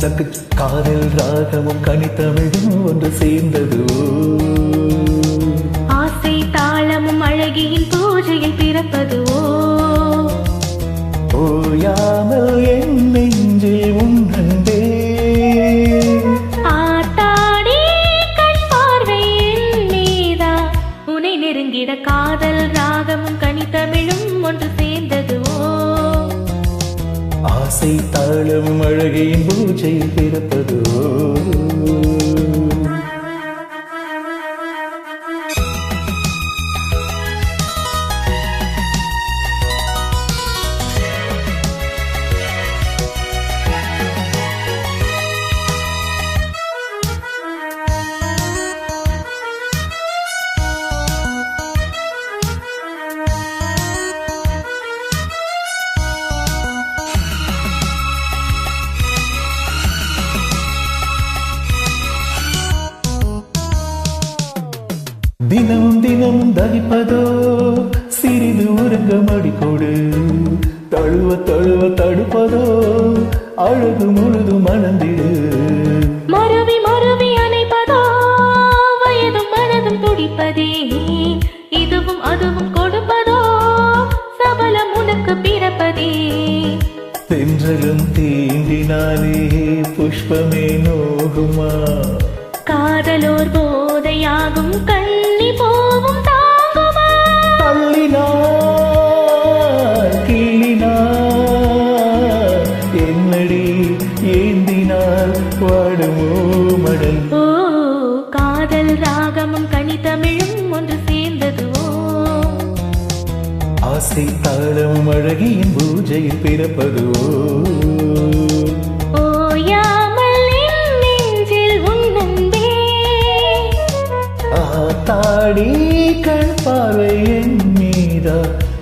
தக்கு காதல் ராகமும் கனித்தமிழும் ஒன்று சேர்ந்ததோ ஆசை தாளமும் அழகியின் பூஜையில் பிறப்பதுவோ ஓயாமல் என் நெஞ்சில் உன்னே ஆத்தாடி கண் பார்வை என் மீதா உனை நெருங்கிட காதல் ராகமும் கனித்தமிழும் ஒன்று சேர்ந்ததுவோ ஆசை தாளமும் அழகியின் பூஜையில் பிறப்பதோ தினமும் தினமும் தவிப்பதோ சிறிது உறங்க மடிக்கொடு தழுவ தழுவ தடுப்பதோ அழகு முழுது மணந்திடு மருவி மருவி அணைப்பதோ வயதும் மனதும் துடிப்பதே இதுவும் அதுவும் கொடுப்பதோ சபலம் உனக்கு பிறப்பதே தென்றலும் தீண்டினாலே புஷ்பமே நோகுமா காதலோர் போதையாகும் கண்ணி போவும் தாங்குமா தள்ளினார் கிள்ளினார் என்னடி ஏந்தினார் வாடுமோ மடல் ஓ காதல் ராகமும் கனித்தமிழும் ஒன்று சேர்ந்ததுவோ ஆசை தாளமும் அழகியின் பூஜையில் பிறப்பதுவோ ஓயாமல் என் நெஞ்சில் உன் அன்பே தாடி கண் பார்வை என் மீதா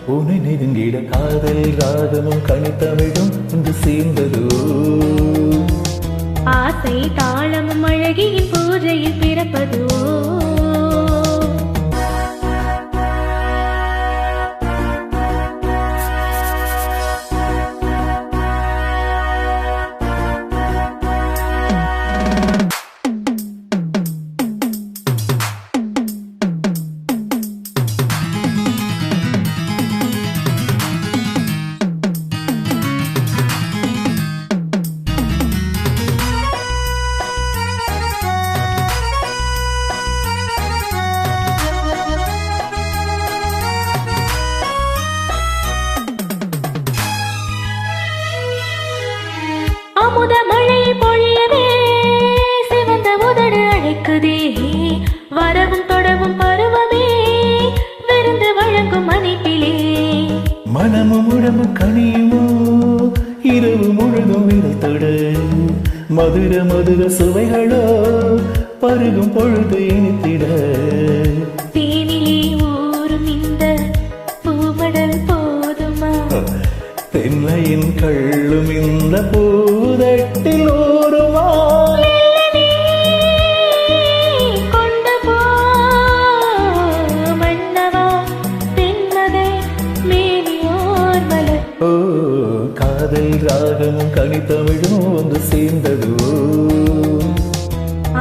உன்னை நெருங்கிட காதல் ராகமும் கனித்தமிழும் ஒன்று சேர்ந்ததோ ஆசை தாளமும் அழகியின் பூஜையில் பிறப்பதுவோ அமுத மழை பொழியவே சிவந்த உதடு அழைக்குதே வரவும் தொடவும் பருவமே விருந்து வழங்கும் அணைப்பிலே மனமும் உடம்பும் கனியுமோ இரவு முழுதும் விரைத்தொட மதுர மதுர சுவைகளோ பருகும் பொழுது இனித்திட தேனிலே ஊரும் இந்த பூமடல் போதுமா தென்னையின் கள்ளும் இந்த பூதட்டில் ஓருமா கொண்டு போ மன்னவா தென்மதை மேனியோர் மலர் ஓ காதல் ராகமும் கனித்தமிழும் ஒன்று சேர்ந்ததோ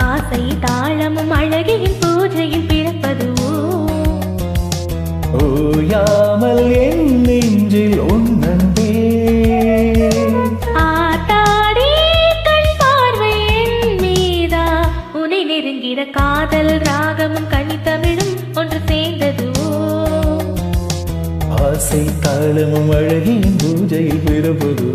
ஆசை தாளமும் அழகியின் பூஜையில் பிறப்பதுவோ ஓயாமல் என் நெஞ்சில் உன்னே ஆத்தாடி கண் பார்வை என் மீதா உனை நெருங்கிட காதல் ராகமும் கனித்தமிழும் ஒன்று சேர்ந்ததுவோ ஆசை தாளமும் அழகின் பூஜையில் பிறப்பதோ